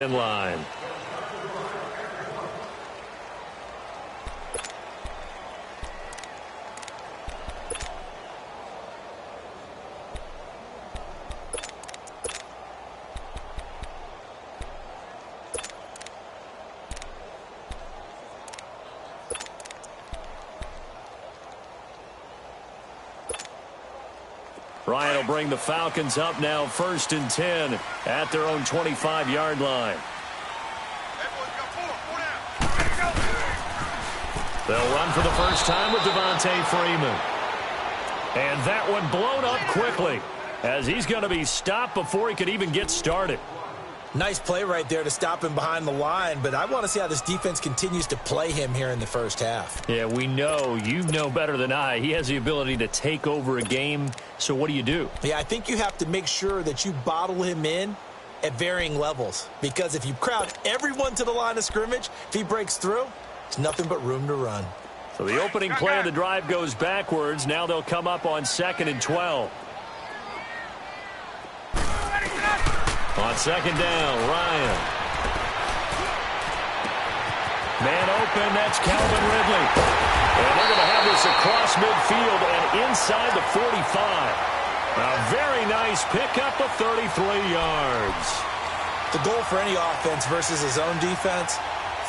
In line. Ryan will bring the Falcons up now, 1st and 10 at their own 25-yard line. They'll run for the first time with Devontae Freeman. And that one blown up quickly as he's going to be stopped before he could even get started. Nice play right there to stop him behind the line, but I want to see how this defense continues to play him here in the first half. Yeah, we know. You know better than I. He has the ability to take over a game, so what do? Yeah, I think you have to make sure that you bottle him in at varying levels, because if you crowd everyone to the line of scrimmage, if he breaks through, it's nothing but room to run. So the opening play of the drive goes backwards. Now they'll come up on 2nd and 12. On 2nd down, Ryan. Man open, that's Calvin Ridley. And they're going to have this across midfield and inside the 45. A very nice pickup of 33 yards. The goal for any offense versus his own defense,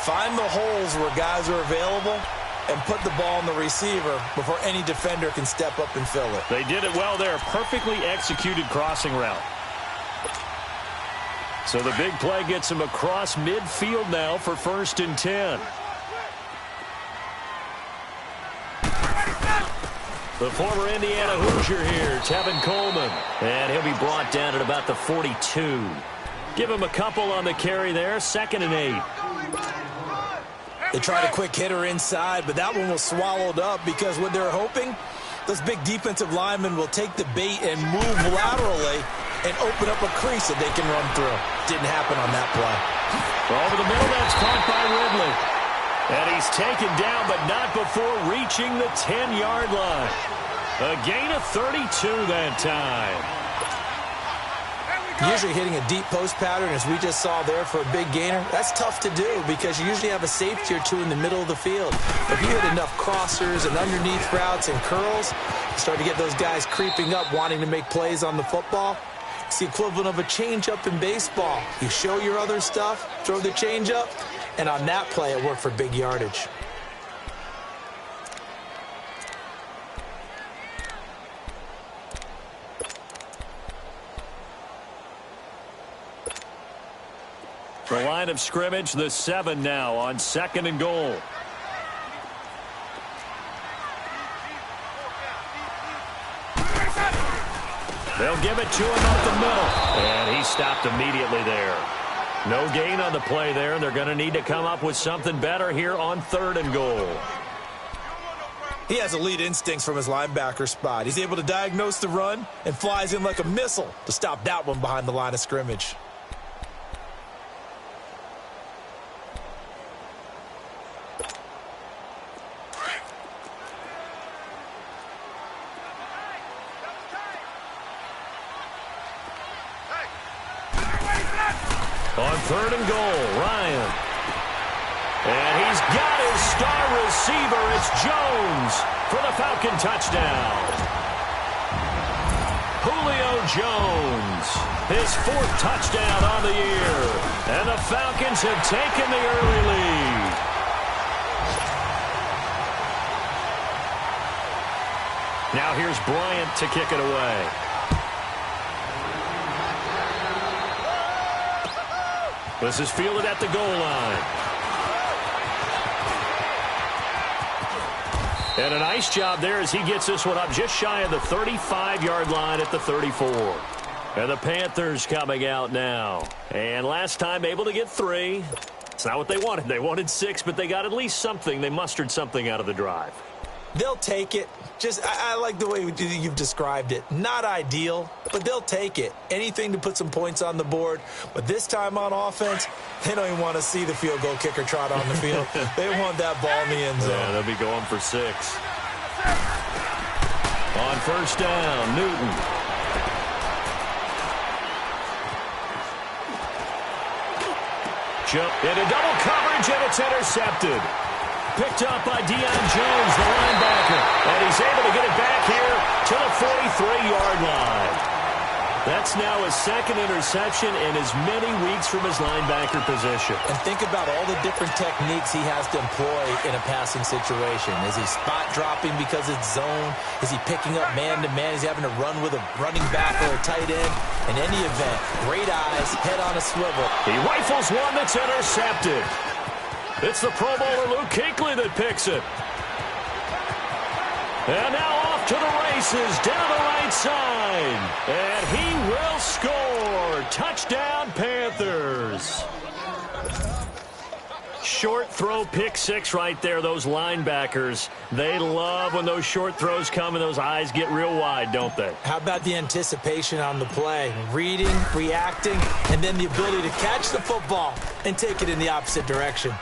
find the holes where guys are available and put the ball on the receiver before any defender can step up and fill it. They did it well there. Perfectly executed crossing route. So the big play gets him across midfield now for 1st and 10. The former Indiana Hoosier here, Tevin Coleman. And he'll be brought down at about the 42. Give him a couple on the carry there, 2nd and 8. They tried a quick hitter inside, but that one was swallowed up because what they're hoping, those big defensive linemen will take the bait and move laterally and open up a crease that they can run through. Didn't happen on that play. Over the middle, that's caught by Ridley. And he's taken down, but not before reaching the 10-yard line. A gain of 32 that time. Usually hitting a deep post pattern, as we just saw there for a big gainer, that's tough to do because you usually have a safety or two in the middle of the field. If you hit enough crossers and underneath routes and curls, you start to get those guys creeping up, wanting to make plays on the football. It's the equivalent of a changeup in baseball. You show your other stuff, throw the changeup, and on that play, it worked for big yardage. The line of scrimmage, the 7 now on 2nd and goal. They'll give it to him up the middle. And he stopped immediately there. No gain on the play there, and they're going to need to come up with something better here on 3rd and goal. He has elite instincts from his linebacker spot. He's able to diagnose the run and flies in like a missile to stop that one behind the line of scrimmage. On 3rd and goal, Ryan. And he's got his star receiver. It's Jones for the Falcon touchdown. Julio Jones, his 4th touchdown on the year. And the Falcons have taken the early lead. Now here's Bryant to kick it away. This is fielded at the goal line. And a nice job there as he gets this one up just shy of the 35-yard line at the 34. And the Panthers coming out now. And last time able to get 3. It's not what they wanted. They wanted 6, but they got at least something. They mustered something out of the drive. They'll take it. I like the way you've described it. Not ideal, but they'll take it. Anything to put some points on the board. But this time on offense, they don't even want to see the field goal kicker trot on the field. They want that ball in the end zone. Yeah, they'll be going for 6. On 1st down, Newton. Into double coverage, and it's intercepted. Picked up by Deion Jones, the linebacker. And he's able to get it back here to the 43-yard line. That's now his second interception in as many weeks from his linebacker position. And think about all the different techniques he has to employ in a passing situation. Is he spot dropping because it's zone? Is he picking up man-to-man? Is he having to run with a running back or a tight end? In any event, great eyes, head on a swivel. He rifles one that's intercepted. It's the Pro Bowler Luke Kuechly that picks it. And now off to the races, down the right side. And he will score. Touchdown, Panthers. Short throw, pick six right there. Those linebackers, they love when those short throws come and those eyes get real wide, don't they? How about the anticipation on the play? Reading, reacting, and then the ability to catch the football and take it in the opposite direction.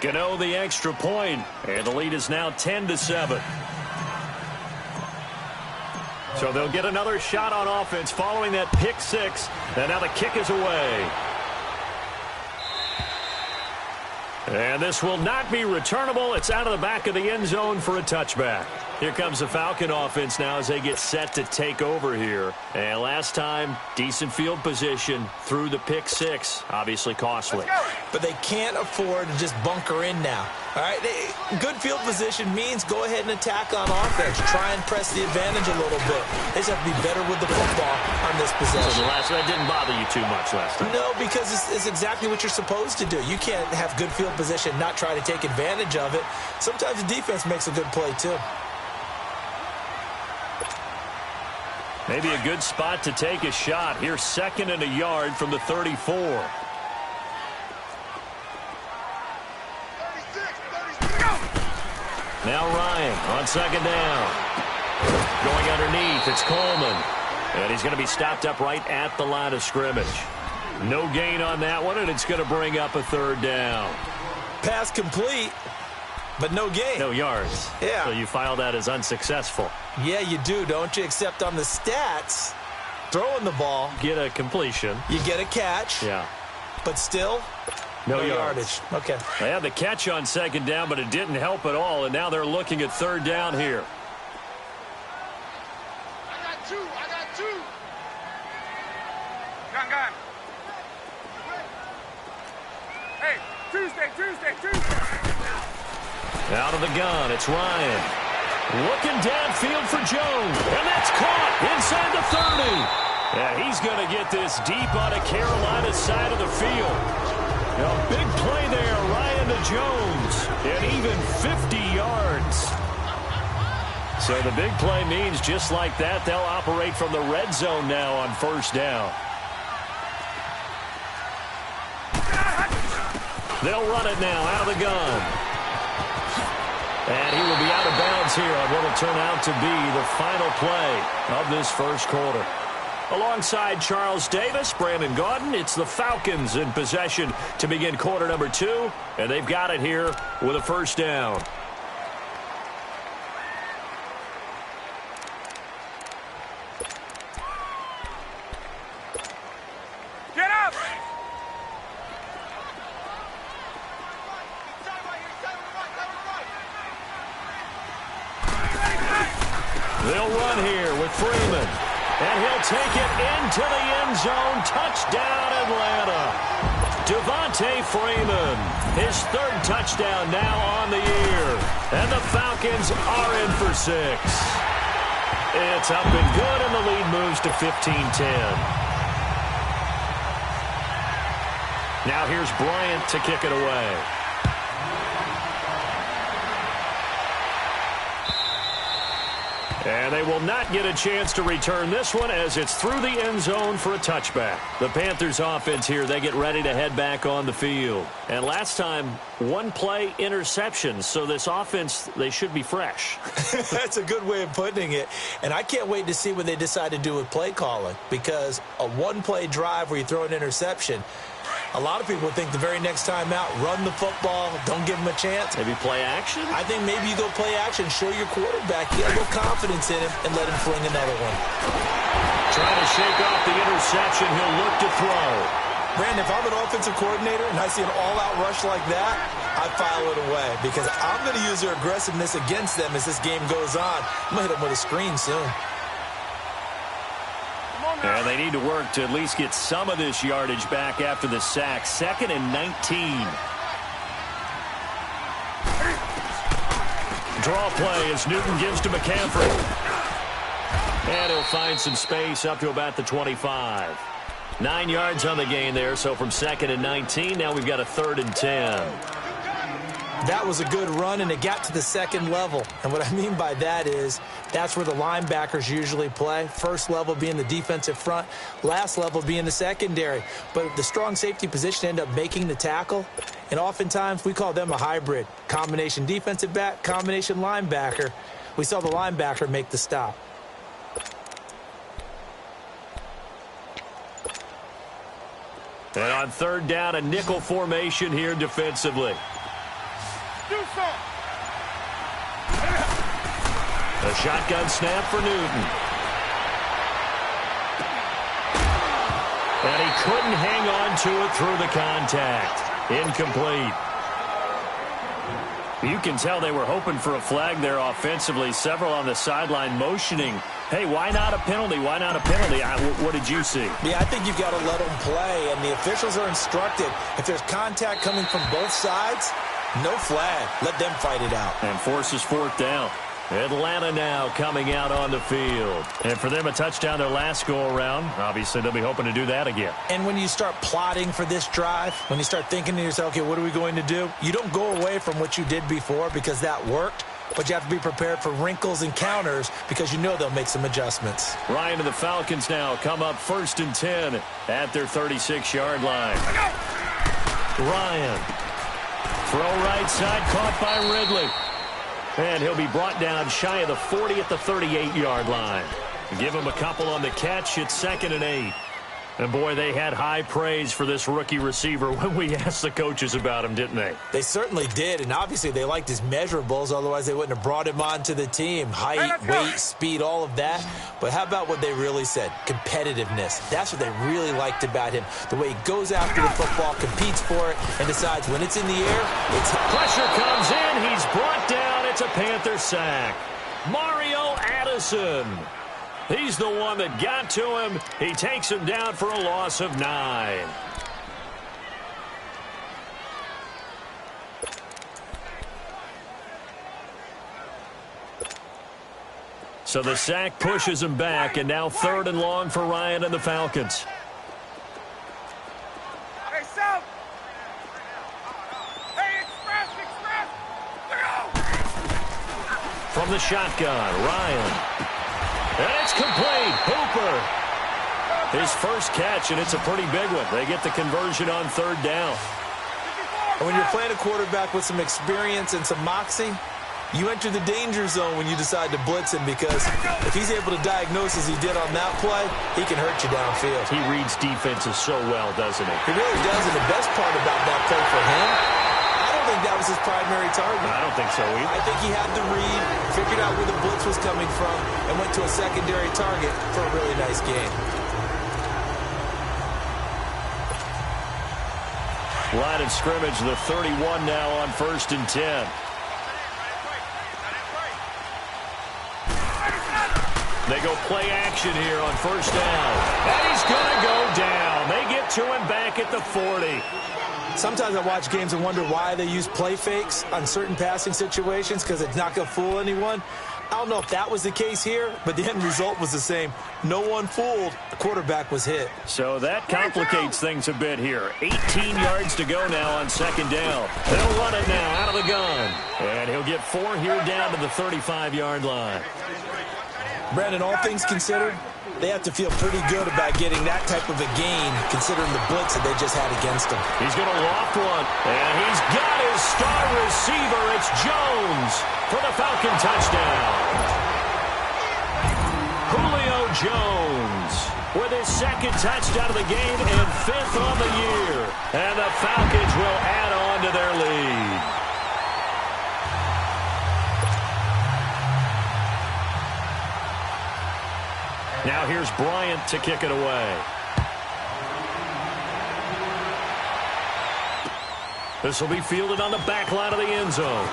Gano the extra point, and the lead is now 10-7. So they'll get another shot on offense following that pick six, and now the kick is away. And this will not be returnable. It's out of the back of the end zone for a touchback. Here comes the Falcon offense now as they get set to take over here. And last time, decent field position through the pick six. Obviously costly. But they can't afford to just bunker in now. All right, good field position means go ahead and attack on offense. Try and press the advantage a little bit. They just have to be better with the football on this possession. So that didn't bother you too much last time? No, because it's exactly what you're supposed to do. You can't have good field position, not try to take advantage of it. Sometimes the defense makes a good play, too. Maybe a good spot to take a shot. Here's 2nd and a yard from the 34. Now Ryan on 2nd down. Going underneath, it's Coleman. And he's going to be stopped up right at the line of scrimmage. No gain on that one, and it's going to bring up a 3rd down. Pass complete, but no gain. No yards. Yeah. So you file that as unsuccessful. Yeah, you do, don't you? Except on the stats, throwing the ball. Get a completion. You get a catch. Yeah. But still, no yardage. Okay. They had the catch on 2nd down, but it didn't help at all, and now they're looking at 3rd down here. I got two. Gun. Hey, Tuesday. Out of the gun, it's Ryan. Looking downfield for Jones, and that's caught inside the 30. Yeah, he's going to get this deep on a Carolina side of the field. A big play there, Ryan to Jones, and even 50 yards. So the big play means just like that, they'll operate from the red zone now on 1st down. They'll run it now out of the gun. And he will be out of bounds here on what will turn out to be the final play of this first quarter. Alongside Charles Davis, Brandon Gaudin, it's the Falcons in possession to begin quarter number 2. And they've got it here with a 1st down. Get up! They'll run here with Freeman. And he'll take it into the end zone. Touchdown, Atlanta. Devontae Freeman, his 3rd touchdown now on the year. And the Falcons are in for 6. It's up and good, and the lead moves to 15-10. Now here's Bryant to kick it away. And they will not get a chance to return this one as it's through the end zone for a touchback. The Panthers offense here, they get ready to head back on the field. And last time, 1 play interceptions. So this offense, they should be fresh. That's a good way of putting it. And I can't wait to see what they decide to do with play calling, because a 1-play drive where you throw an interception, a lot of people think the very next time out, run the football, don't give them a chance. Maybe play action? I think maybe you go play action, show your quarterback, get a little confidence in him, and let him fling another one. Trying to shake off the interception. He'll look to throw. Brandon, if I'm an offensive coordinator and I see an all-out rush like that, I file it away because I'm going to use their aggressiveness against them as this game goes on. I'm going to hit them with a screen soon. And they need to work to at least get some of this yardage back after the sack. 2nd and 19. Draw play as Newton gives to McCaffrey. And he'll find some space up to about the 25. 9 yards on the gain there, so from 2nd and 19, now we've got a 3rd and 10. That was a good run, and it got to the second level. And what I mean by that is that's where the linebackers usually play. First level being the defensive front, last level being the secondary. But the strong safety position ended up making the tackle, and oftentimes we call them a hybrid. Combination defensive back, combination linebacker. We saw the linebacker make the stop. And on 3rd down, a nickel formation here defensively. A shotgun snap for Newton. And he couldn't hang on to it through the contact. Incomplete. You can tell they were hoping for a flag there offensively. Several on the sideline motioning. Hey, why not a penalty? Why not a penalty? What did you see? Yeah, I think you've got to let them play, and the officials are instructed. If there's contact coming from both sides, no flag. Let them fight it out. And forces 4th down. Atlanta now coming out on the field. And for them, a touchdown their last go-around. Obviously, they'll be hoping to do that again. And when you start plotting for this drive, when you start thinking to yourself, okay, what are we going to do? You don't go away from what you did before because that worked. But you have to be prepared for wrinkles and counters because you know they'll make some adjustments. Ryan and the Falcons now come up 1st and 10 at their 36-yard line. Ryan. Throw right side, caught by Ridley. And he'll be brought down shy of the 40 at the 38-yard line. Give him a couple on the catch. It's 2nd and 8. And, boy, they had high praise for this rookie receiver when we asked the coaches about him, didn't they? They certainly did, and obviously they liked his measurables. Otherwise, they wouldn't have brought him onto the team. Height, weight, speed, all of that. But how about what they really said? Competitiveness. That's what they really liked about him. The way he goes after the football, competes for it, and decides when it's in the air, it's... Pressure comes in. He's brought down. It's a Panther sack. Mario Addison. He's the one that got to him. He takes him down for a loss of 9. So the sack pushes him back, and now 3rd and long for Ryan and the Falcons. Hey, South! Hey, express! Look out! From the shotgun, Ryan. And it's complete. Hooper. His first catch, and it's a pretty big one. They get the conversion on 3rd down. And when you're playing a quarterback with some experience and some moxie, you enter the danger zone when you decide to blitz him because if he's able to diagnose as he did on that play, he can hurt you downfield. He reads defenses so well, doesn't he? He really does, and the best part about that play for him, I don't think that was his primary target. I don't think so either. I think he had the read, figured out where the blitz was coming from, and went to a secondary target for a really nice game. Line of scrimmage, the 31 now on 1st and 10. They go play action here on 1st down. And he's going to go down. They get to him back at the 40. Sometimes I watch games and wonder why they use play fakes on certain passing situations because it's not going to fool anyone. I don't know if that was the case here, but the end result was the same. No one fooled. The quarterback was hit. So that complicates things a bit here. 18 yards to go now on 2nd down. They'll run it now out of the gun. And he'll get 4 here down to the 35-yard line. Brandon, all things considered, they have to feel pretty good about getting that type of a gain, considering the blitz that they just had against them. He's going to loft one, and he's got his star receiver. It's Jones for the Falcon touchdown. Julio Jones with his 2nd touchdown of the game and 5th on the year. And the Falcons will add on to their lead. Now here's Bryant to kick it away. This will be fielded on the back line of the end zone.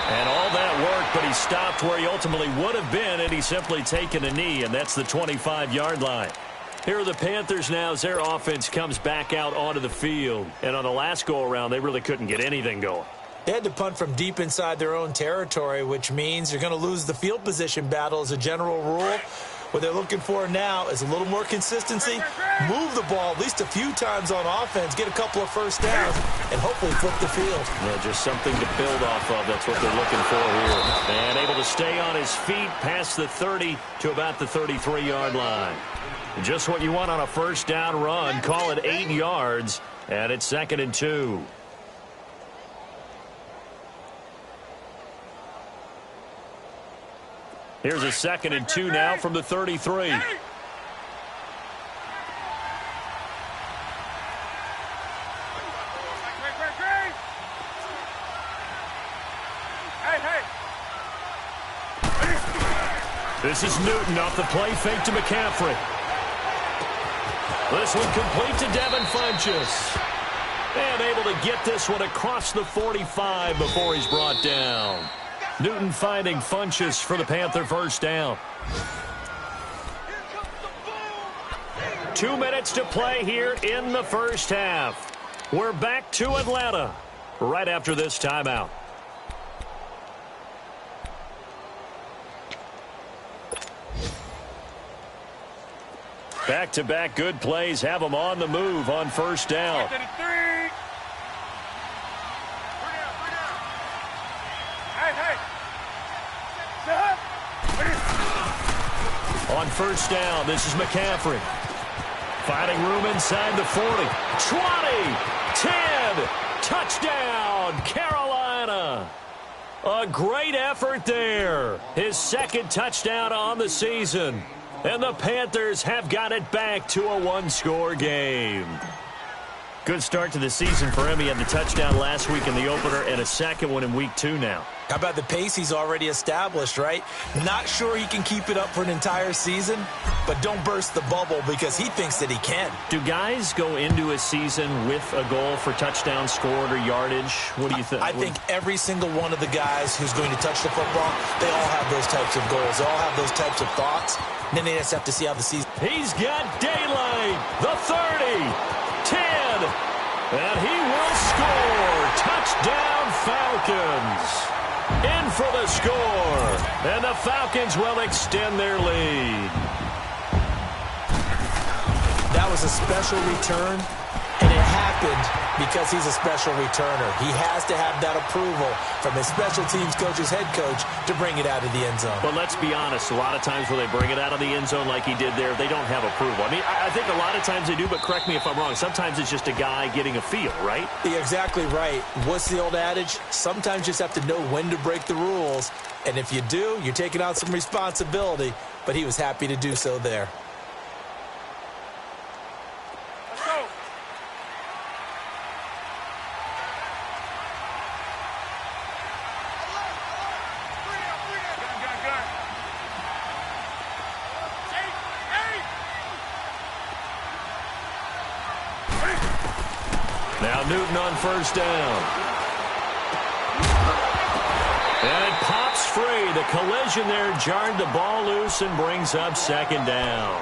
And all that work, but he stopped where he ultimately would have been had he simply taken a knee, and that's the 25-yard line. Here are the Panthers now as their offense comes back out onto the field. And on the last go-around, they really couldn't get anything going. They had to punt from deep inside their own territory, which means you're going to lose the field position battle as a general rule. What they're looking for now is a little more consistency, move the ball at least a few times on offense, get a couple of first downs, and hopefully flip the field. Yeah, just something to build off of. That's what they're looking for here. And able to stay on his feet past the 30 to about the 33-yard line. Just what you want on a first down run. Call it 8 yards, and it's 2nd and 2. Here's a 2nd and 2 now from the 33. Hey, hey. This is Newton off the play fake to McCaffrey. This one complete to Devin Funchess. And able to get this one across the 45 before he's brought down. Newton finding Funchess for the Panther first down. 2 minutes to play here in the first half. We're back to Atlanta right after this timeout. Back-to-back good plays have them on the move on first down. On first down, this is McCaffrey. Finding room inside the 40. 20, 10, touchdown, Carolina. A great effort there. His second touchdown on the season. And the Panthers have got it back to a one-score game. Good start to the season for him. He had the touchdown last week in the opener and a second one in week 2 now. How about the pace he's already established, right? Not sure he can keep it up for an entire season, but don't burst the bubble because he thinks that he can. Do guys go into a season with a goal for touchdowns scored or yardage? What do you think? I think every single one of the guys who's going to touch the football, they all have those types of goals. They all have those types of thoughts. And then they just have to see how the season... He's got daylight. The 30, 10, and he will score. Touchdown, Falcons. In for the score, and the Falcons will extend their lead. That was a special return, and it happened because he's a special returner. He has to have that approval from his special teams coach's head coach to bring it out of the end zone. But let's be honest, a lot of times when they bring it out of the end zone like he did there, they don't have approval. I mean, I think a lot of times they do, but correct me if I'm wrong. Sometimes it's just a guy getting a feel, right? You're exactly right. What's the old adage? Sometimes you just have to know when to break the rules. And if you do, you're taking on some responsibility. But he was happy to do so there. Let's go. Now Newton on first down. And it pops free. The collision there jarred the ball loose and brings up second down.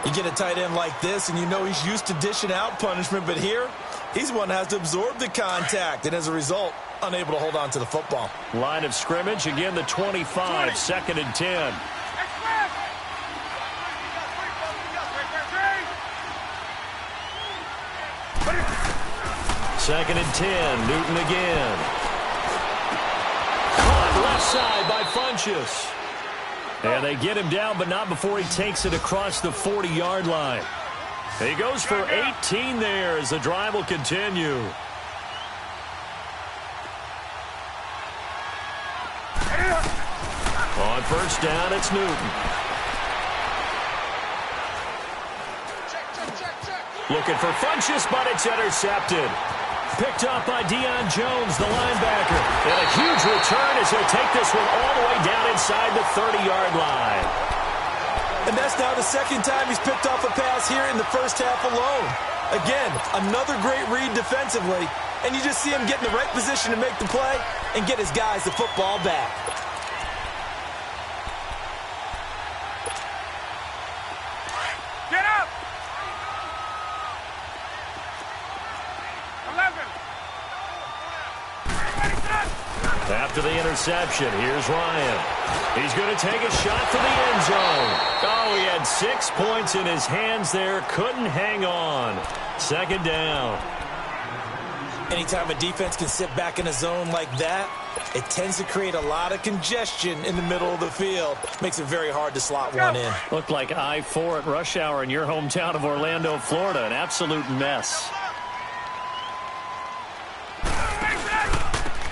You get a tight end like this, and you know he's used to dishing out punishment, but here, he's the one that has to absorb the contact, and as a result, unable to hold on to the football. Line of scrimmage, again the 25, 2nd and 10. Second and 10, Newton again. Caught left side by Funchess. And they get him down, but not before he takes it across the 40-yard line. He goes for 18 there as the drive will continue. On first down, it's Newton. Looking for Funchess, but it's intercepted. Picked up by Deion Jones, the linebacker. And a huge return as he'll take this one all the way down inside the 30-yard line. And that's now the second time he's picked off a pass here in the first half alone. Again, another great read defensively, and you just see him get in the right position to make the play and get his guys the football back. Get up! 11. After the interception, here's Ryan. He's going to take a shot for the end zone. Oh, he had 6 points in his hands there. Couldn't hang on. Second down. Anytime a defense can sit back in a zone like that, it tends to create a lot of congestion in the middle of the field. Makes it very hard to slot one in. Looked like I-4 at rush hour in your hometown of Orlando, Florida. An absolute mess.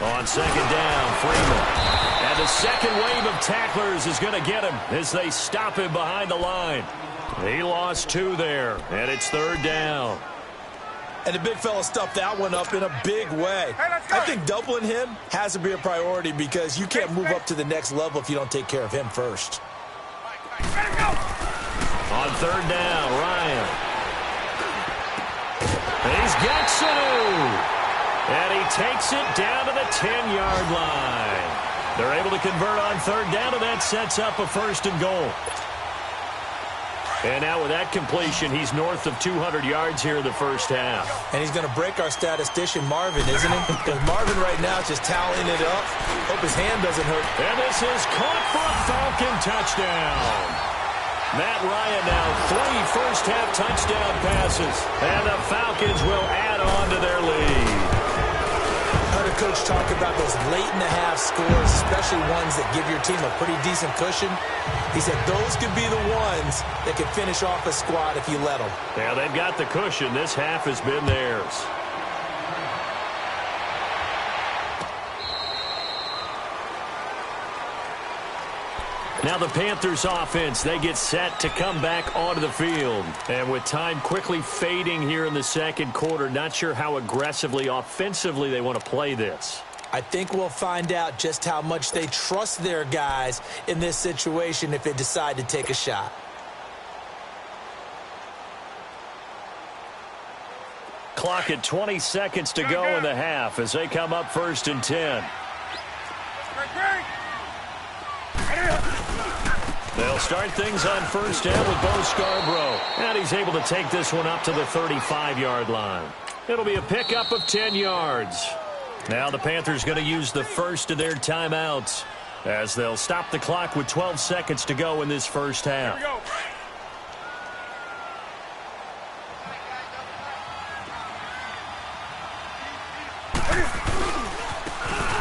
On second down, Freeman. And the second wave of tacklers is going to get him as they stop him behind the line. He lost 2 there, and it's third down. And the big fella stuffed that one up in a big way. I think doubling him has to be a priority because you can't move up to the next level if you don't take care of him first. On third down, Ryan. He's got Sanu. And he takes it down to the 10-yard line. They're able to convert on third down, and that sets up a first and goal. And now with that completion, he's north of 200 yards here in the first half. And he's going to break our statistician, Marvin, isn't he? Because Marvin right now is just tallying it up. Hope his hand doesn't hurt. And this is caught for a Falcon touchdown. Matt Ryan now 3 first-half touchdown passes. And the Falcons will add on to their lead. Heard a coach talk about those late-in-the-half scores, especially ones that give your team a pretty decent cushion. He said those could be the ones that could finish off a squad if you let them. Yeah, they've got the cushion. This half has been theirs. Now the Panthers offense, they get set to come back onto the field. And with time quickly fading here in the second quarter, not sure how aggressively, offensively they want to play this. I think we'll find out just how much they trust their guys in this situation if they decide to take a shot. Clock at 20 seconds to go in the half as they come up first and 10. They'll start things on first down with Bo Scarborough. And he's able to take this one up to the 35-yard line. It'll be a pickup of 10 yards. Now the Panthers going to use the first of their timeouts as they'll stop the clock with 12 seconds to go in this first half.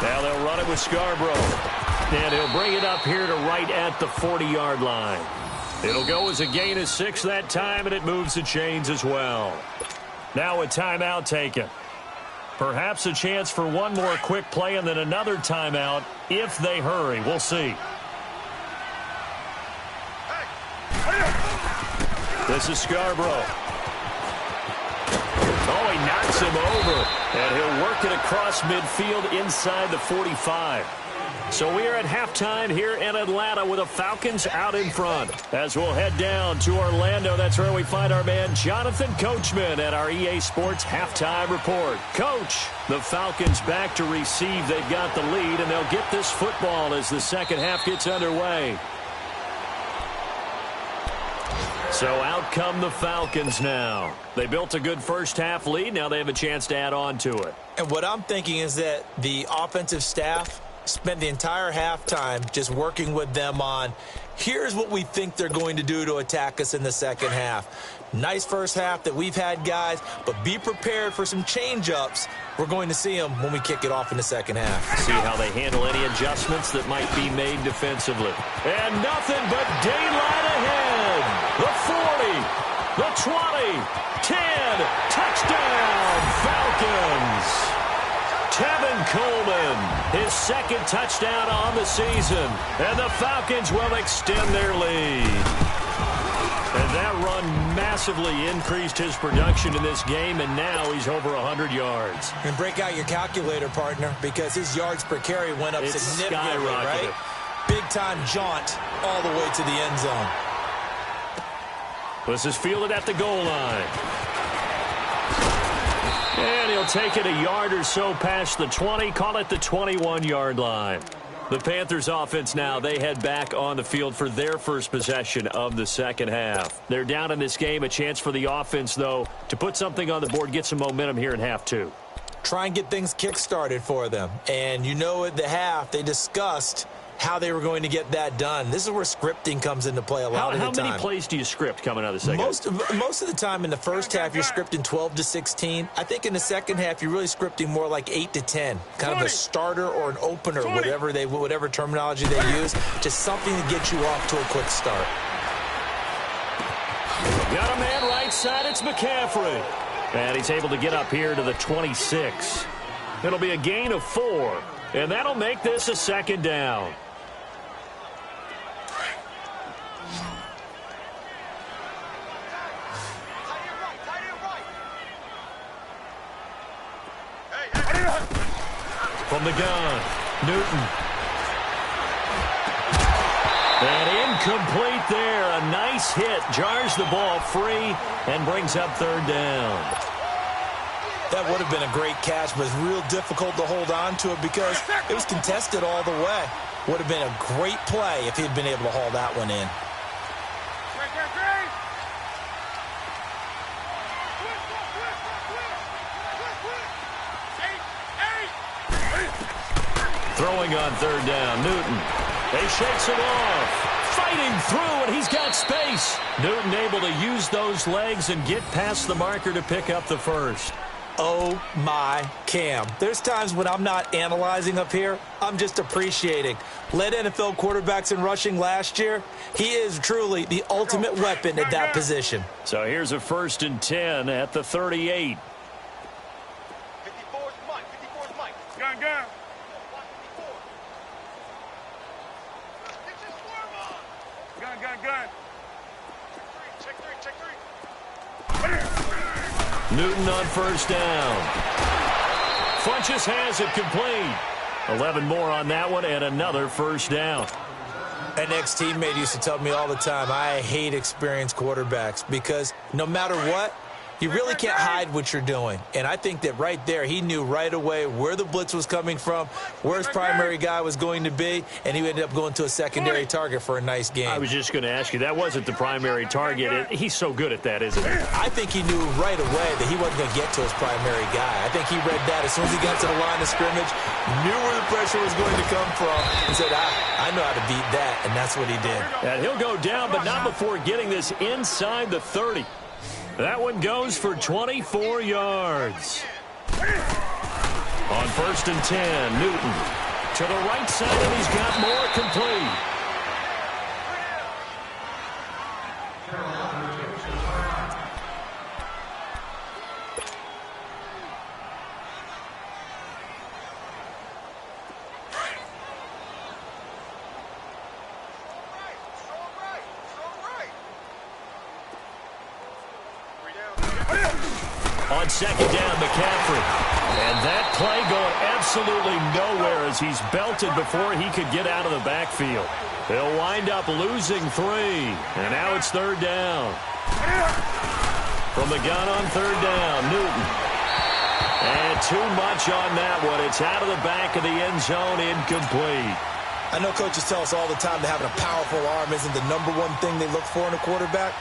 Now they'll run it with Scarborough. And he'll bring it up here to right at the 40-yard line. It'll go as a gain of 6 that time, and it moves the chains as well. Now a timeout taken. Perhaps a chance for one more quick play and then another timeout if they hurry. We'll see. This is Scarborough. Oh, he knocks him over. And he'll work it across midfield inside the 45. So we are at halftime here in Atlanta with the Falcons out in front. As we'll head down to Orlando, that's where we find our man Jonathan Coachman at our EA Sports Halftime Report. Coach, the Falcons back to receive. They've got the lead, and they'll get this football as the second half gets underway. So out come the Falcons now. They built a good first half lead. Now they have a chance to add on to it. And what I'm thinking is that the offensive staff spend the entire halftime just working with them on, here's what we think they're going to do to attack us in the second half. Nice first half that we've had, guys, but be prepared for some change-ups. We're going to see them when we kick it off in the second half. See how they handle any adjustments that might be made defensively. And nothing but daylight ahead. The 40, the 20, 10, touchdown, Falcons. Tevin Coleman, his second touchdown on the season. And the Falcons will extend their lead. And that run massively increased his production in this game, and now he's over 100 yards. And break out your calculator, partner, because his yards per carry went up significantly, right? Big-time jaunt all the way to the end zone. This is fielded at the goal line. And he'll take it a yard or so past the 20, call it the 21-yard line. The Panthers offense now, they head back on the field for their first possession of the second half. They're down in this game, a chance for the offense, though, to put something on the board, get some momentum here in half two. Try and get things kick-started for them. And you know at the half, they discussed how they were going to get that done. This is where scripting comes into play a lot of the time. How many plays do you script coming out of the second? Most of the time in the first half, you're scripting 12 to 16. I think in the second half, you're really scripting more like 8 to 10. Kind of a starter or an opener, whatever terminology they use. Just something to get you off to a quick start. Got a man right side. It's McCaffrey. And he's able to get up here to the 26. It'll be a gain of 4. And that'll make this a second down. From the gun, Newton. And incomplete there. A nice hit. Jars the ball free and brings up third down. That would have been a great catch, but it's real difficult to hold on to it because it was contested all the way. Would have been a great play if he'd been able to haul that one in. Throwing on third down, Newton. They shakes it off. Fighting through, and he's got space. Newton able to use those legs and get past the marker to pick up the first. Oh, my Cam. There's times when I'm not analyzing up here. I'm just appreciating. Led NFL quarterbacks in rushing last year. He is truly the ultimate weapon at that position. So here's a 1st and 10 at the 38. 54's Mike. 54's Mike. Gun. Gun. Check three. Newton on first down. Funches has it complete. 11 more on that one and another first down. An ex-teammate used to tell me all the time, I hate experienced quarterbacks because no matter what, you really can't hide what you're doing. And I think that right there, he knew right away where the blitz was coming from, where his primary guy was going to be, and he ended up going to a secondary target for a nice game. I was just going to ask you, that wasn't the primary target. He's so good at that, isn't he? I think he knew right away that he wasn't going to get to his primary guy. I think he read that as soon as he got to the line of scrimmage, knew where the pressure was going to come from, and said, I know how to beat that, and that's what he did. And he'll go down, but not before getting this inside the 30. That one goes for 24 yards. On 1st and 10, Newton to the right side, and he's got more complete. On second down, McCaffrey. And that play going absolutely nowhere as he's belted before he could get out of the backfield. They'll wind up losing 3. And now it's third down. From the gun on third down, Newton. And too much on that one. It's out of the back of the end zone, incomplete. I know coaches tell us all the time that having a powerful arm isn't the #1 thing they look for in a quarterback.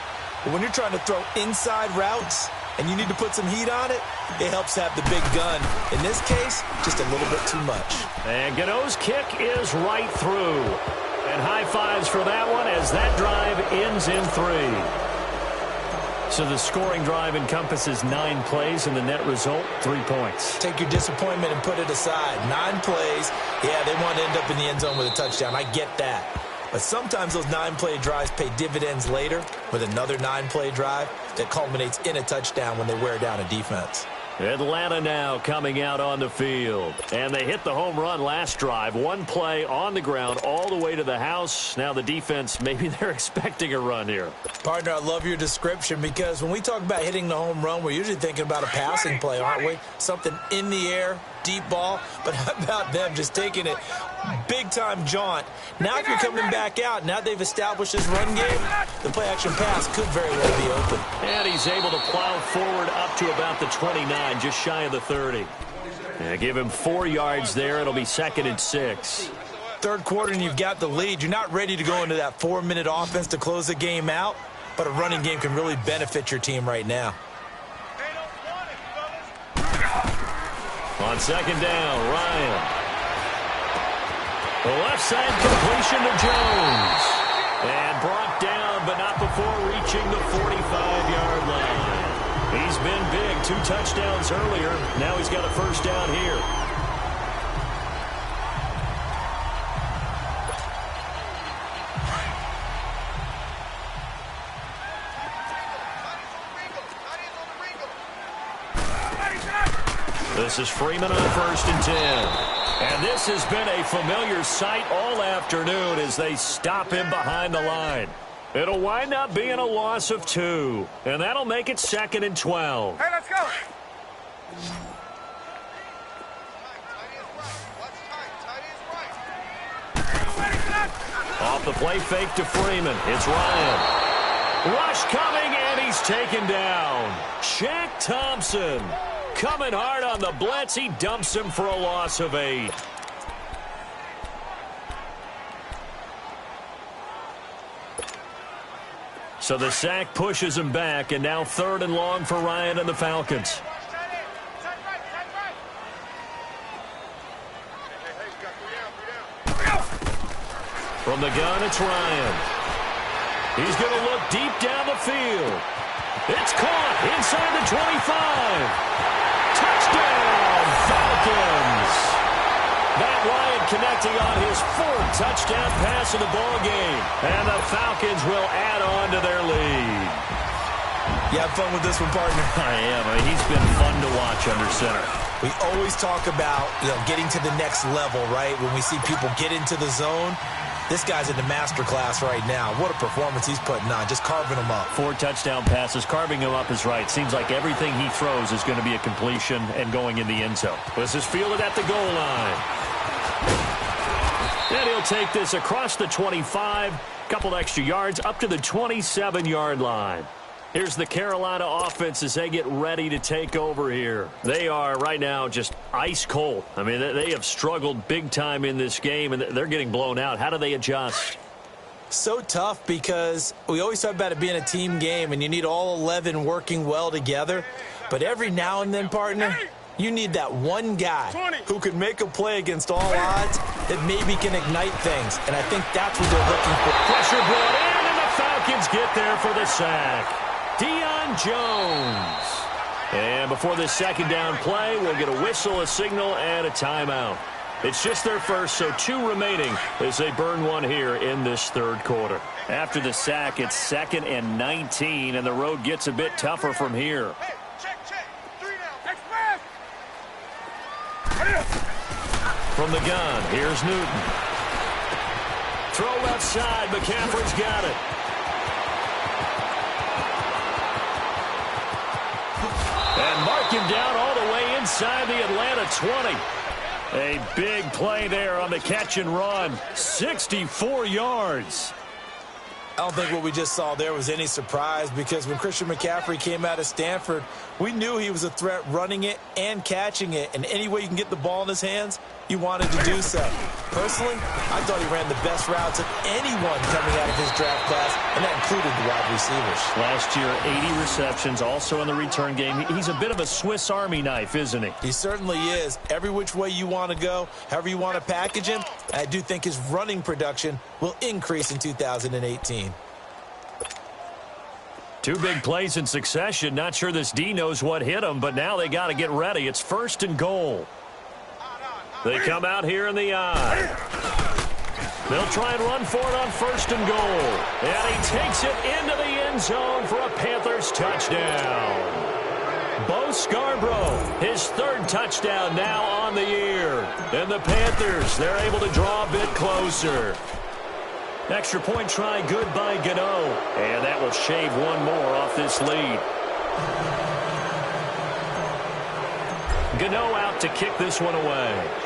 But when you're trying to throw inside routes and you need to put some heat on it, it helps to have the big gun. In this case, just a little bit too much. And Gano's kick is right through. And high fives for that one as that drive ends in 3. So the scoring drive encompasses 9 plays, and the net result, 3 points. Take your disappointment and put it aside. 9 plays. Yeah, they want to end up in the end zone with a touchdown. I get that. But sometimes those 9-play drives pay dividends later with another 9-play drive that culminates in a touchdown when they wear down a defense. Atlanta now coming out on the field. And they hit the home run last drive. 1 play on the ground all the way to the house. Now the defense, maybe they're expecting a run here. Partner, I love your description because when we talk about hitting the home run, we're usually thinking about a passing play, aren't we? Something in the air, deep ball, but how about them just taking it big-time jaunt? Now if you're coming back out, now they've established this run game, the play-action pass could very well be open. And he's able to plow forward up to about the 29, just shy of the 30. And give him 4 yards there. It'll be 2nd and 6. Third quarter and you've got the lead. You're not ready to go into that 4-minute offense to close the game out, but a running game can really benefit your team right now. On 2nd down, Ryan. The left side completion to Jones. And brought down, but not before reaching the 45-yard line. He's been big, 2 touchdowns earlier. Now he's got a first down here. This is Freeman on 1st and 10. And this has been a familiar sight all afternoon as they stop him behind the line. It'll wind up being a loss of 2. And that'll make it 2nd and 12. Hey, let's go. Off the play fake to Freeman. It's Ryan. Rush coming, and he's taken down. Shaq Thompson coming hard on the blitz. He dumps him for a loss of 8. So the sack pushes him back, and now 3rd and long for Ryan and the Falcons. From the gun, it's Ryan. He's going to look deep down the field. It's caught inside the 25. Touchdown, Falcons. Matt Ryan connecting on his 4th touchdown pass of the ball game. And the Falcons will add on to their lead. You have fun with this one, partner? I am. He's been fun to watch under center. We always talk about, getting to the next level, right? When we see people get into the zone, this guy's in the master class right now. What a performance he's putting on, just carving them up. 4 touchdown passes. Carving him up is right. Seems like everything he throws is going to be a completion and going in the end zone. This is fielded at the goal line. And he'll take this across the 25, couple extra yards, up to the 27-yard line. Here's the Carolina offense as they get ready to take over here. They are right now just ice cold. I mean, they have struggled big time in this game, and they're getting blown out. How do they adjust? So tough because we always talk about it being a team game, and you need all 11 working well together. But every now and then, partner, you need that one guy who can make a play against all odds that maybe can ignite things. And I think that's what they're looking for. Pressure brought in, and the Falcons get there for the sack. Deion Jones. And before this 2nd down play, we'll get a whistle, a signal, and a timeout. It's just their first, so 2 remaining as they burn one here in this 3rd quarter. After the sack, it's 2nd and 19, and the road gets a bit tougher from here. Hey, check. 3 now. Next pass. From the gun, here's Newton. Throw left side, McCaffrey's got it. And mark him down all the way inside the Atlanta 20. A big play there on the catch and run. 64 yards. I don't think what we just saw there was any surprise because when Christian McCaffrey came out of Stanford, we knew he was a threat running it and catching it. And any way you can get the ball in his hands, you wanted to do so. Personally, I thought he ran the best routes of anyone coming out of his draft class, and that included the wide receivers. Last year, 80 receptions, also in the return game. He's a bit of a Swiss Army knife, isn't he? He certainly is. Every which way you want to go, however you want to package him, I do think his running production will increase in 2018. 2 big plays in succession. Not sure this D knows what hit him, but now they got to get ready. It's 1st and goal. They come out here in the eye. They'll try and run for it on 1st and goal. And he takes it into the end zone for a Panthers touchdown. Bo Scarborough, his 3rd touchdown now on the year. And the Panthers, they're able to draw a bit closer. Extra point try good by Gano. And that will shave one more off this lead. Gano out to kick this one away.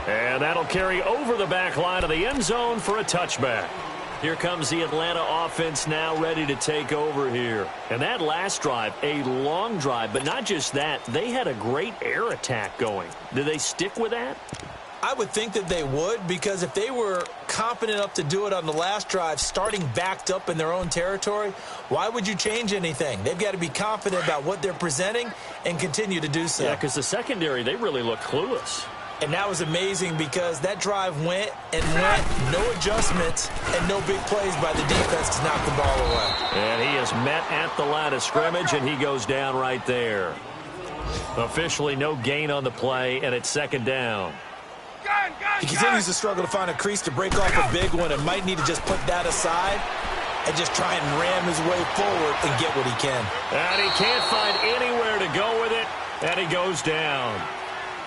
And that'll carry over the back line of the end zone for a touchback. Here comes the Atlanta offense now ready to take over here. And that last drive, a long drive, but not just that. They had a great air attack going. Do they stick with that? I would think that they would, because if they were confident enough to do it on the last drive, starting backed up in their own territory, why would you change anything? They've got to be confident about what they're presenting and continue to do so. Yeah, because the secondary, they really look clueless. And that was amazing because that drive went and went, no adjustments and no big plays by the defense to knock the ball away. And he is met at the line of scrimmage, and he goes down right there. Officially no gain on the play, and it's second down. He continues to struggle to find a crease to break off a big one and might need to just put that aside and just try and ram his way forward and get what he can. And he can't find anywhere to go with it, and he goes down.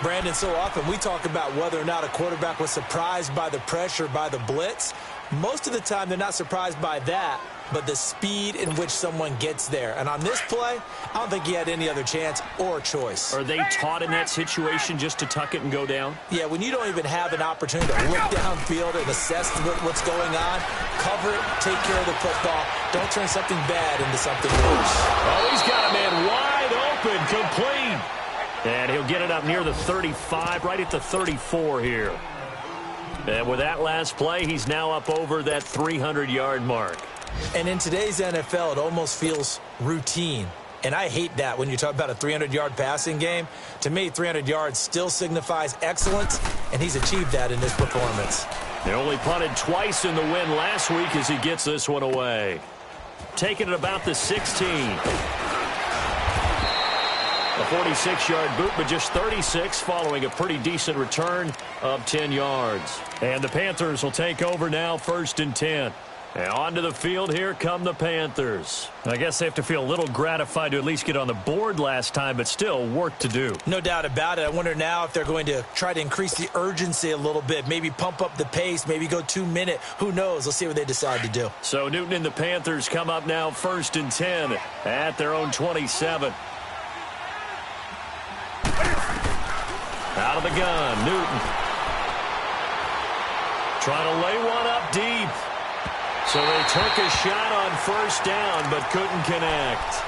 Brandon, so often we talk about whether or not a quarterback was surprised by the pressure, by the blitz. Most of the time they're not surprised by that, but the speed in which someone gets there. And on this play, I don't think he had any other chance or choice. Are they taught in that situation just to tuck it and go down? Yeah, when you don't even have an opportunity to look downfield and assess what's going on, cover it, take care of the football. Don't turn something bad into something worse. Oh, he's got a man wide open, complete. And he'll get it up near the 35, right at the 34 here. And with that last play, he's now up over that 300-yard mark. And in today's NFL, it almost feels routine. And I hate that when you talk about a 300-yard passing game. To me, 300 yards still signifies excellence, and he's achieved that in this performance. He only punted twice in the win last week as he gets this one away. Taking it about the 16. A 46-yard boot, but just 36 following a pretty decent return of 10 yards. And the Panthers will take over now, 1st and 10. And onto the field, here come the Panthers. I guess they have to feel a little gratified to at least get on the board last time, but still work to do. No doubt about it. I wonder now if they're going to try to increase the urgency a little bit, maybe pump up the pace, maybe go 2-minute. Who knows? Let's see what they decide to do. So Newton and the Panthers come up now, 1st and 10 at their own 27. Out of the gun, Newton. Trying to lay one up deep. So they took a shot on 1st down, but couldn't connect.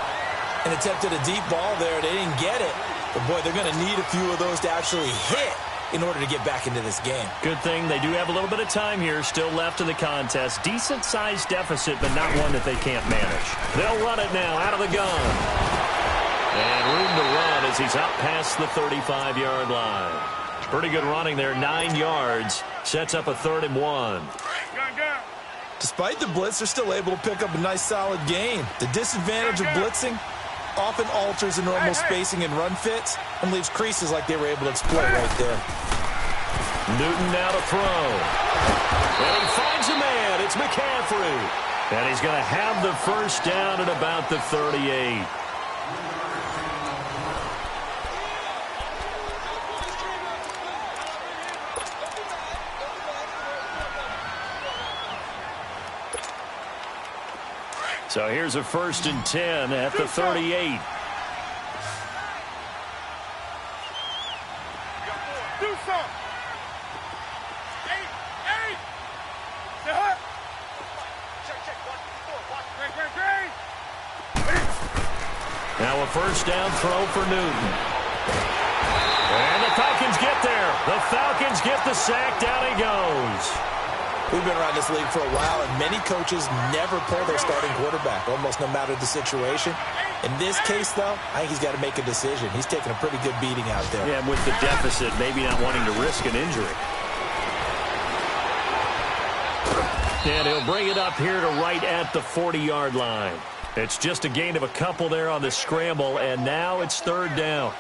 And attempted a deep ball there. They didn't get it. But, boy, they're going to need a few of those to actually hit in order to get back into this game. Good thing they do have a little bit of time here still left in the contest. Decent-sized deficit, but not one that they can't manage. They'll run it now out of the gun. And room to run as he's out past the 35-yard line. Pretty good running there, 9 yards. Sets up a 3rd and 1. Despite the blitz, they're still able to pick up a nice, solid gain. The disadvantage of blitzing often alters the normal spacing and run fits and leaves creases like they were able to exploit right there. Newton now to throw. And he finds a man. It's McCaffrey. And he's going to have the 1st down at about the 38. So here's a 1st and 10 at the 38. Do some. Eight. Check. 1, 4, 3. Now a 1st down throw for Newton. And the Falcons get there. The Falcons get the sack. Down he goes. We've been around this league for a while, and many coaches never pull their starting quarterback, almost no matter the situation. In this case, though, I think he's got to make a decision. He's taking a pretty good beating out there. Yeah, and with the deficit, maybe not wanting to risk an injury. And he'll bring it up here to right at the 40-yard line. It's just a gain of a couple there on the scramble, and now it's 3rd down.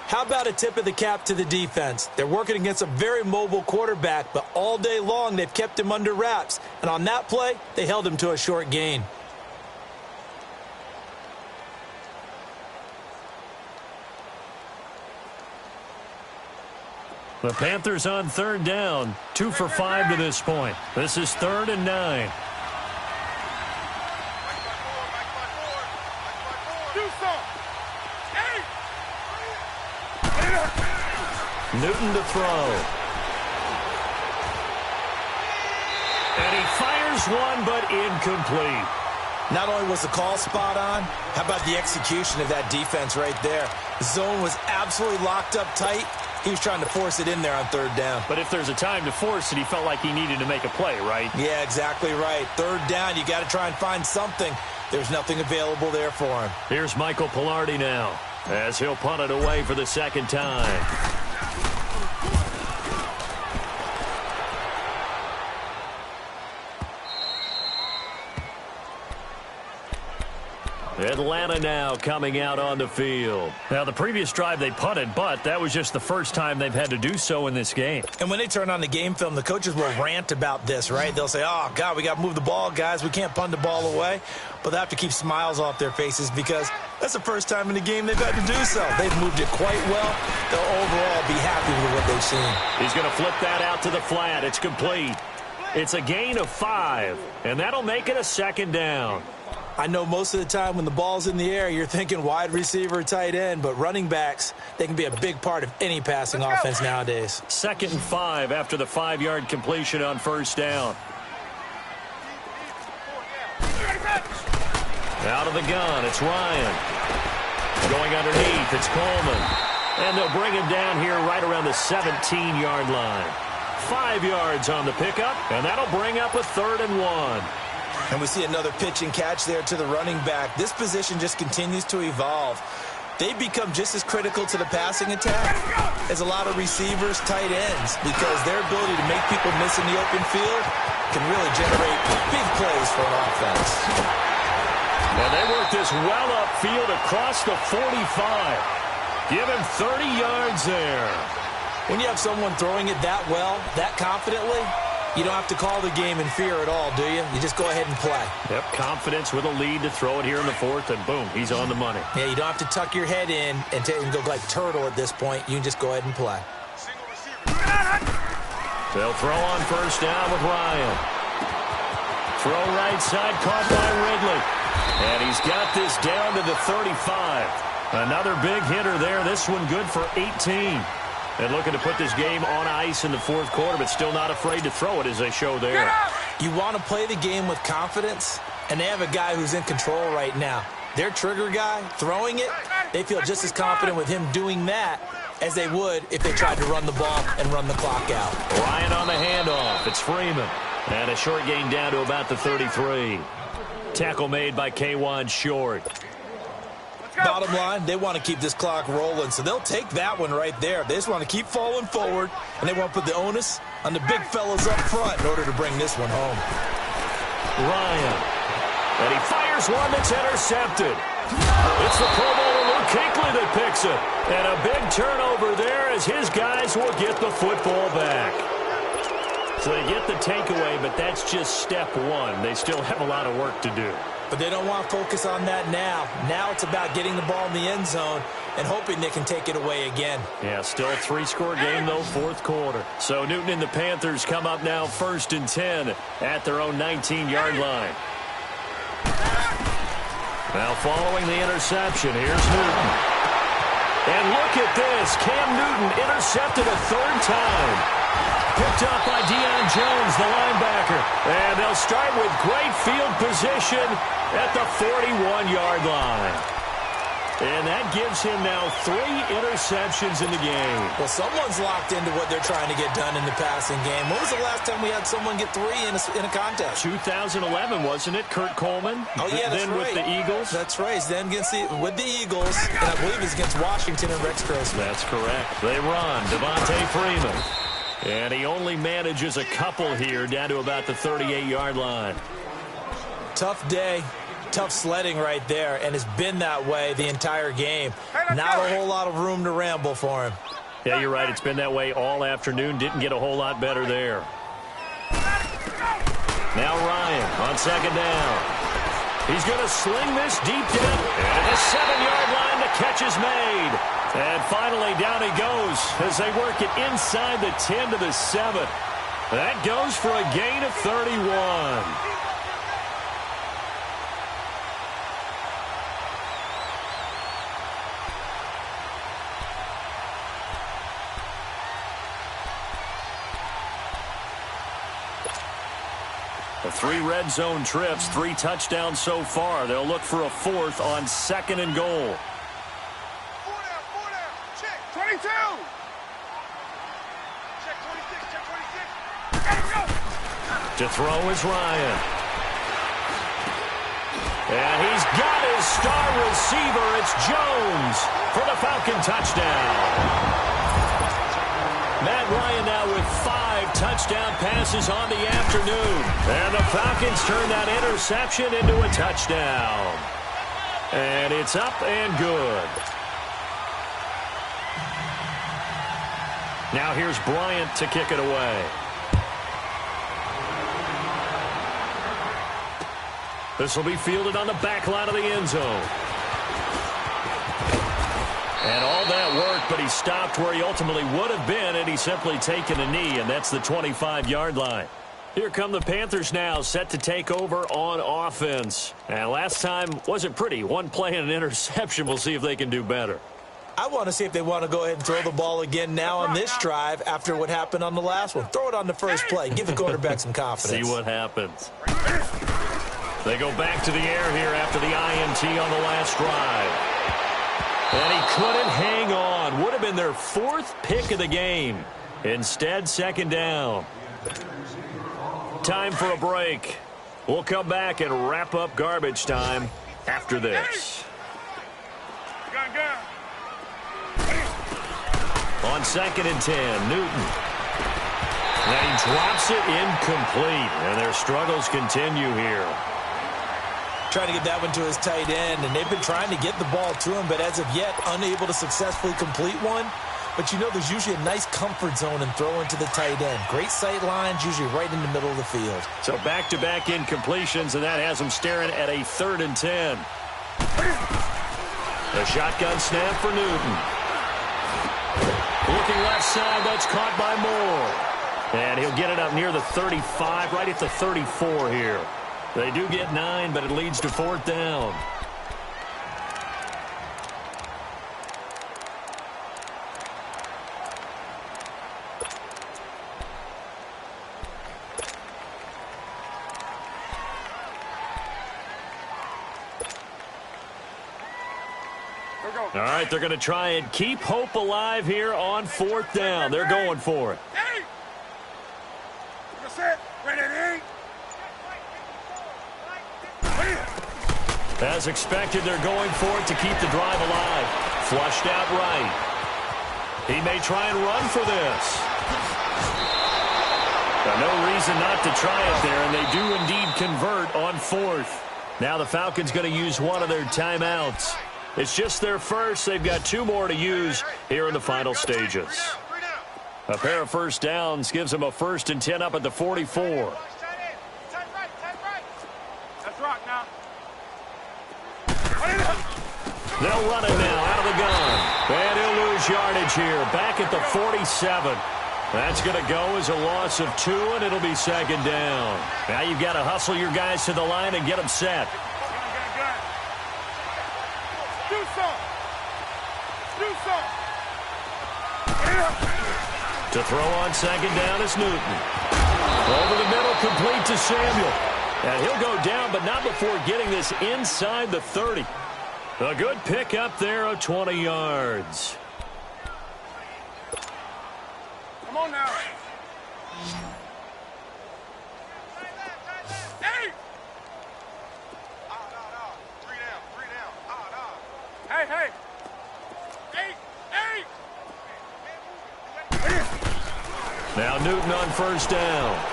How about a tip of the cap to the defense? They're working against a very mobile quarterback, but all day long they've kept him under wraps. And on that play, they held him to a short gain. The Panthers on 3rd down, 2 for 5 to this point. This is 3rd and 9. Do some. Hey. Newton to throw. And he fires one, but incomplete. Not only was the call spot on, how about the execution of that defense right there? The zone was absolutely locked up tight. He was trying to force it in there on third down. But if there's a time to force it, he felt like he needed to make a play, right? Yeah, exactly right. Third down, you got to try and find something. There's nothing available there for him. Here's Michael Pilardi now, as he'll punt it away for the second time. Atlanta now coming out on the field. Now, the previous drive they punted, but that was just the first time they've had to do so in this game. And when they turn on the game film, the coaches will rant about this, right? They'll say, oh, God, we got to move the ball, guys. We can't punt the ball away. But they have to keep smiles off their faces because that's the first time in the game they've had to do so. They've moved it quite well. They'll overall be happy with what they've seen. He's going to flip that out to the flat. It's complete. It's a gain of 5, and that'll make it a second down. I know most of the time when the ball's in the air, you're thinking wide receiver, tight end, but running backs, they can be a big part of any passing offense nowadays. 2nd and 5 after the 5-yard completion on first down. Out of the gun, it's Ryan. Going underneath, it's Coleman. And they'll bring him down here right around the 17-yard line. 5 yards on the pickup, and that'll bring up a 3rd and 1. And we see another pitch and catch there to the running back. This position just continues to evolve. They become just as critical to the passing attack as a lot of receivers, tight ends, because their ability to make people miss in the open field can really generate big plays for an offense. And they work this well upfield across the 45. Give him 30 yards there. When you have someone throwing it that well, that confidently, you don't have to call the game in fear at all, do you? You just go ahead and play. Yep, confidence with a lead to throw it here in the 4th, and boom, he's on the money. Yeah, you don't have to tuck your head in and go like turtle at this point. You can just go ahead and play. They'll throw on first down with Ryan. Throw right side, caught by Ridley. And he's got this down to the 35. Another big hitter there. This one good for 18. And looking to put this game on ice in the 4th quarter, but still not afraid to throw it as they show there. You want to play the game with confidence, and they have a guy who's in control right now. Their trigger guy, throwing it, they feel just as confident with him doing that as they would if they tried to run the ball and run the clock out. Ryan on the handoff. It's Freeman. And a short gain down to about the 33. Tackle made by K'Wan Short. Bottom line, they want to keep this clock rolling, so they'll take that one right there. They just want to keep falling forward, and they want to put the onus on the big fellas up front in order to bring this one home. Ryan. And he fires one that's intercepted. It's the Pro Bowler Luke Kuechly that picks it. And a big turnover there as his guys will get the football back. So they get the takeaway, but that's just step 1. They still have a lot of work to do. But they don't want to focus on that now. Now it's about getting the ball in the end zone and hoping they can take it away again. Yeah, still a 3-score game, though, 4th quarter. So Newton and the Panthers come up now 1st and 10 at their own 19-yard line. Now following the interception, here's Newton. And look at this. Cam Newton intercepted a 3rd time. Picked up by Deion Jones, the linebacker. And they'll start with great field position at the 41-yard line. And that gives him now 3 interceptions in the game. Well, someone's locked into what they're trying to get done in the passing game. When was the last time we had someone get 3 in a contest? 2011, wasn't it? Kurt Coleman? Oh, yeah, that's then right. With the Eagles? That's right. Then with the Eagles, and I believe it's against Washington and Rex Grossman. That's correct. They run. Devontae Freeman. And he only manages a couple here down to about the 38-yard line. Tough day. Tough sledding right there, and it's been that way the entire game. Not a whole lot of room to ramble for him. Yeah, you're right. It's been that way all afternoon. Didn't get a whole lot better there. Now Ryan on 2nd down. He's going to sling this deep down. And the 7-yard line, the catch is made. And finally down he goes as they work it inside the 10 to the 7. That goes for a gain of 31. The 3 red zone trips, 3 touchdowns so far. They'll look for a 4th on 2nd and goal. 4 down. Check. 22. Check 26. Check 26. There we go. To throw is Ryan. And he's got his star receiver. It's Jones for the Falcon touchdown. Matt Ryan now with 5 touchdown passes on the afternoon. And the Falcons turn that interception into a touchdown. And it's up and good. Now here's Bryant to kick it away. This will be fielded on the back line of the end zone. And all that work, but he stopped where he ultimately would have been, and he's simply taken a knee, and that's the 25-yard line. Here come the Panthers now, set to take over on offense. And last time wasn't pretty. 1 play and an interception. We'll see if they can do better. I want to see if they want to go ahead and throw the ball again now on this drive after what happened on the last one. Throw it on the first play. Give the quarterback some confidence. See what happens. They go back to the air here after the INT on the last drive. And he couldn't hang on. Would have been their 4th pick of the game. Instead, 2nd down. Time for a break. We'll come back and wrap up garbage time after this. Gun. On 2nd and 10, Newton. And he drops it incomplete. And their struggles continue here. Trying to get that one to his tight end, and they've been trying to get the ball to him, but as of yet, unable to successfully complete one. But you know there's usually a nice comfort zone in throwing to the tight end. Great sight lines, usually right in the middle of the field. So back-to-back incompletions, and that has them staring at a 3rd and 10. The shotgun snap for Newton. Looking left side, that's caught by Moore. And he'll get it up near the 35, right at the 34 here. They do get 9, but it leads to 4th down. All right, they're going to try and keep hope alive here on 4th down. They're going for it. Hey! Set. Ready. As expected, they're going for it to keep the drive alive. Flushed out right. He may try and run for this. But no reason not to try it there, and they do indeed convert on 4th. Now the Falcons going to use one of their timeouts. It's just their first. They've got 2 more to use here in the final stages. A pair of first downs gives them a 1st and 10 up at the 44. That's rock now. They'll run it now out of the gun. And he'll lose yardage here. Back at the 47. That's going to go as a loss of 2, and it'll be 2nd down. Now you've got to hustle your guys to the line and get them set. Gun. Do some. To throw on 2nd down is Newton. Over the middle, complete to Samuel. And he'll go down, but not before getting this inside the 30. A good pick up there of 20 yards. Come on now. Hey! Three down. Hey! Now Newton on 1st down.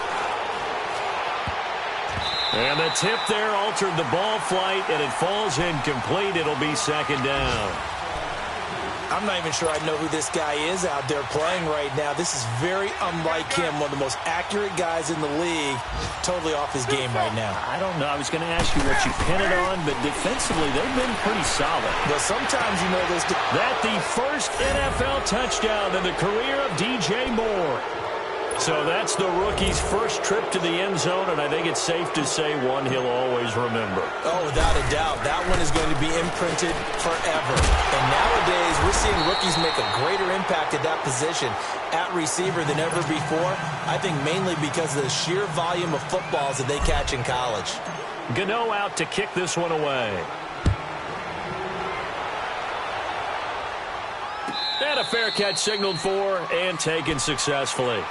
And the tip there altered the ball flight, and it falls incomplete. It'll be 2nd down. I'm not even sure I know who this guy is out there playing right now. This is very unlike him, one of the most accurate guys in the league. Totally off his game right now. I don't know. I was going to ask you what you pin it on, but defensively, they've been pretty solid. But sometimes, you know, there's... That the first NFL touchdown in the career of DJ Moore. So that's the rookie's first trip to the end zone, and I think it's safe to say one he'll always remember. Oh, without a doubt. That one is going to be imprinted forever. And nowadays, we're seeing rookies make a greater impact at that position at receiver than ever before. I think mainly because of the sheer volume of footballs that they catch in college. Gano out to kick this one away. And a fair catch signaled for and taken successfully.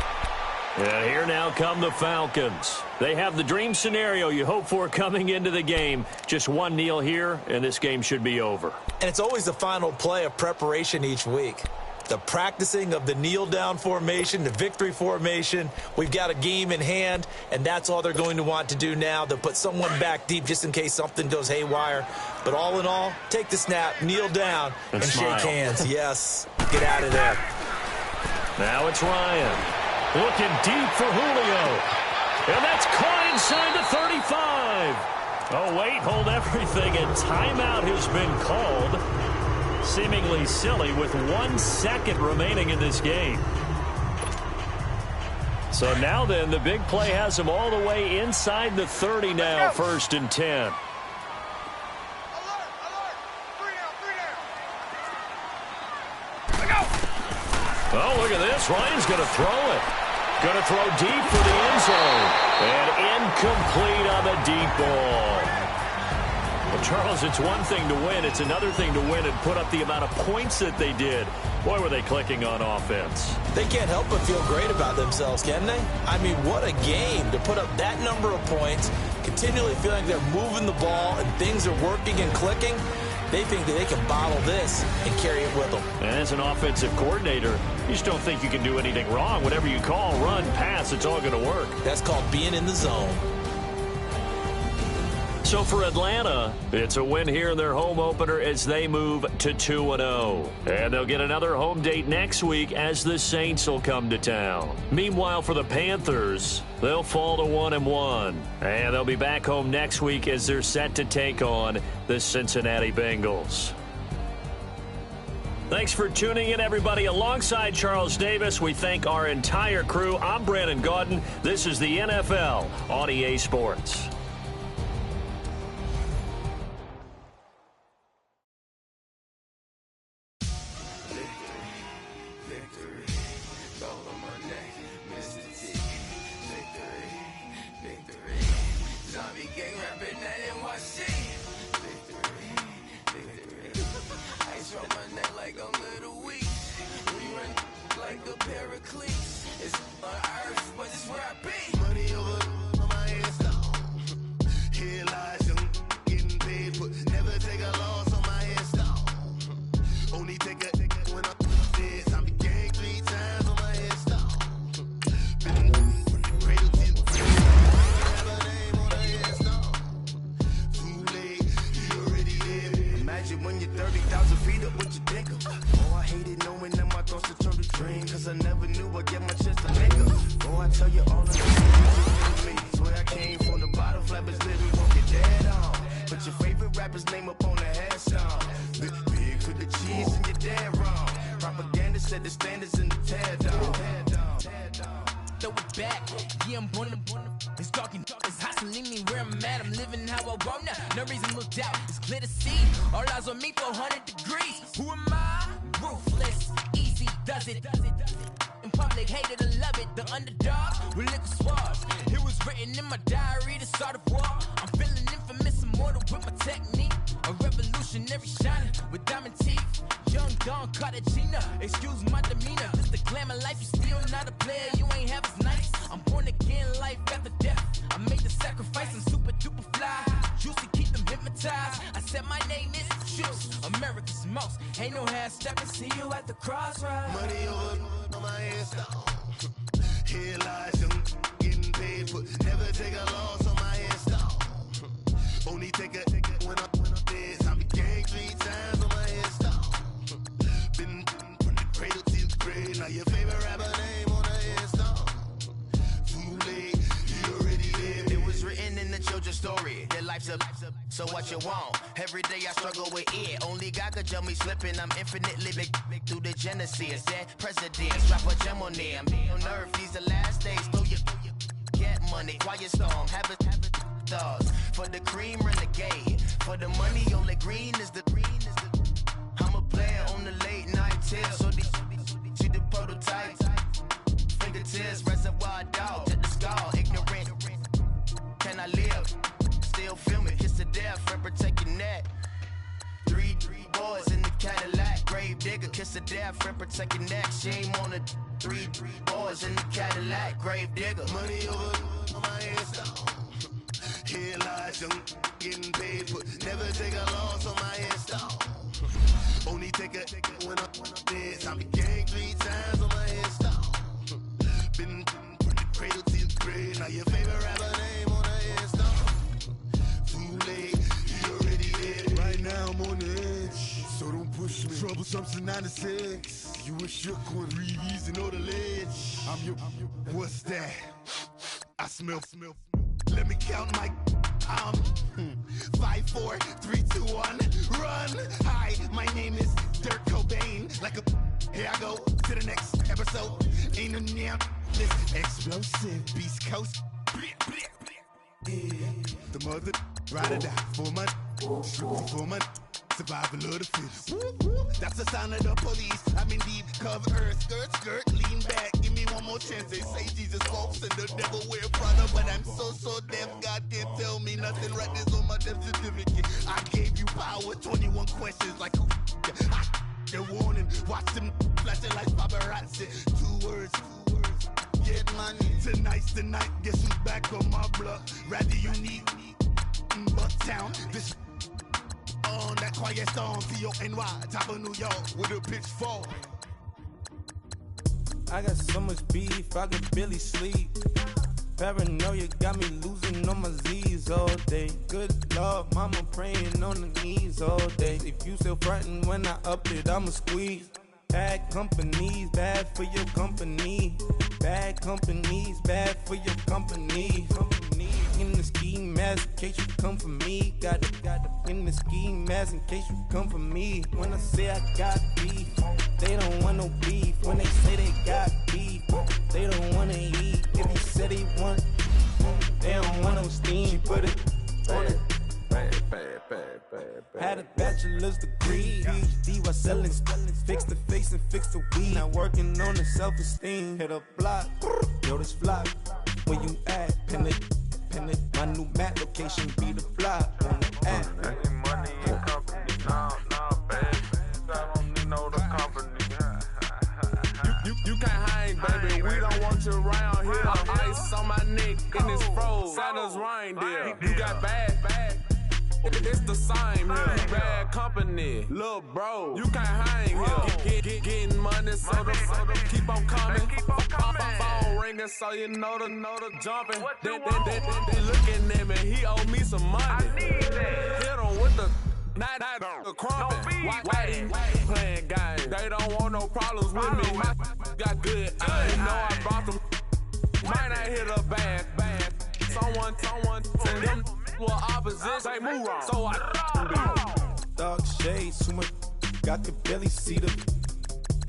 And here now come the Falcons. They have the dream scenario you hope for coming into the game. Just one kneel here, and this game should be over. And it's always the final play of preparation each week. The practicing of the kneel-down formation, the victory formation. We've got a game in hand, and that's all they're going to want to do now. They'll put someone back deep just in case something goes haywire. But all in all, take the snap, kneel down, and shake hands. Yes, get out of there. Now it's Ryan. Looking deep for Julio. And that's caught inside the 35. Oh, wait, hold everything. And timeout has been called. Seemingly silly with 1 second remaining in this game. So now then, the big play has him all the way inside the 30 now, 1st and 10. Oh, look at this. Ryan's going to throw it. Going to throw deep for the end zone. And incomplete on the deep ball. Well, Charles, it's one thing to win. It's another thing to win and put up the amount of points that they did. Boy, were they clicking on offense. They can't help but feel great about themselves, can they? I mean, what a game to put up that number of points, continually feeling they're moving the ball and things are working and clicking. They think that they can bottle this and carry it with them. And as an offensive coordinator, you just don't think you can do anything wrong. Whatever you call, run, pass, it's all going to work. That's called being in the zone. So for Atlanta, it's a win here in their home opener as they move to 2-0. And they'll get another home date next week as the Saints will come to town. Meanwhile, for the Panthers, they'll fall to 1-1. And they'll be back home next week as they're set to take on the Cincinnati Bengals. Thanks for tuning in, everybody. Alongside Charles Davis, we thank our entire crew. I'm Brandon Gaudin. This is the NFL on EA Sports. so what you want? Every day I struggle with it. Only God could jump me slipping. I'm infinitely big through the Genesis. That presidents drop a gem on them. On earth, these the last days. Throw your get money. Quiet storm. Have it stars. For the cream, renegade. For the money, only green is the I'm a player on the late night till. So these see the prototypes. Fingertips, reservoir dog. To the skull, ignorant. Can I live? Still feel me, kiss to death, friend protect your neck. Three boys in the Cadillac, grave digger, kiss to death, friend protect your neck. Shame on the three boys in the Cadillac, grave digger. Money over on my headstone. Here lies young, getting paid, but never take a loss on my headstone. Only take a when I'm dead. I'm gang 3 times on my headstone. Been from the cradle to the grave. Now your favorite rapper name on the headstone. Too late, you already dead. Right now I'm on the edge, so don't push me. Troublesome to 96. You a shook one, breathe easy, know the ledge. I'm your, what's that? I smell. Let me count my 5, 4, 3, 2, 1, run. Hi, my name is Dirk Cobain. Like a, here I go to the next episode. Ain't no damn this explosive Beast Coast. The mother ride or die for my strictly for my survival of the fittest. That's the sound of the police. I'm in deep cover earth, skirt, lean back. Give me one more chance. They say Jesus walks and the devil wear Prada, but I'm so deaf. God can't tell me nothing. Right this on my death certificate. I gave you power. 21 questions like who? They're warning. Watch them flashing like paparazzi. 2 words. Get money. Tonight's the night. Guess who's back on my block? Rather you need Bucktown. This on that quiet storm. T-O-N-Y, top of New York with a pitchfork. I got so much beef, I could barely sleep. Paranoia got me losing on my Z's all day. Good Lord, mama praying on the knees all day. If you still frontin' when I up it, I'ma squeeze. Bad companies, bad for your company. Bad companies, bad for your company. In the ski mask in case you come for me. Got it in the ski mask in case you come for me. When I say I got beef, they don't want no beef. When they say they got beef, they don't wanna eat. If you said they want, they don't want no steam. Put it on it. Had a bachelor's degree, PhD while selling, fix the face and fix the weed. Now working on the self-esteem. Hit a block, yo this flock. Where you at? Pin it. My new map location be the block on the app. Any money in company, nah, baby. I don't need no the company. You can't hang, baby. We don't want you around here. Ice on my neck and it's froze. Santa's reindeer. You got bad. It's the same here. You bad company, little bro. You can't hang here. Getting money, so the keep on coming. Phone ringing, so you know the jumping. They looking at me. He owe me some money. Hit him with the night crumping. Why they playing games? They don't want no problems with me. My got good. I know I brought them. Might not hit a bad. Someone tell them. Well, opposition, say move wrong. So I Dark shades, too much. Got the belly see the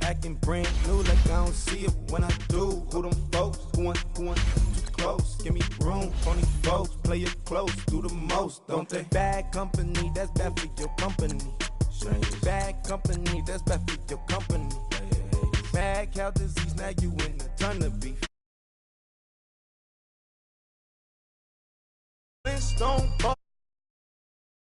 acting brand new, like I don't see it when I do. Who them folks? Who want too close? Give me room, funny folks. Play it close, do the most, don't they? Bad company, that's bad for your company. Bad company, that's bad for your company. Bad cow disease, now you in a ton of beef. Stone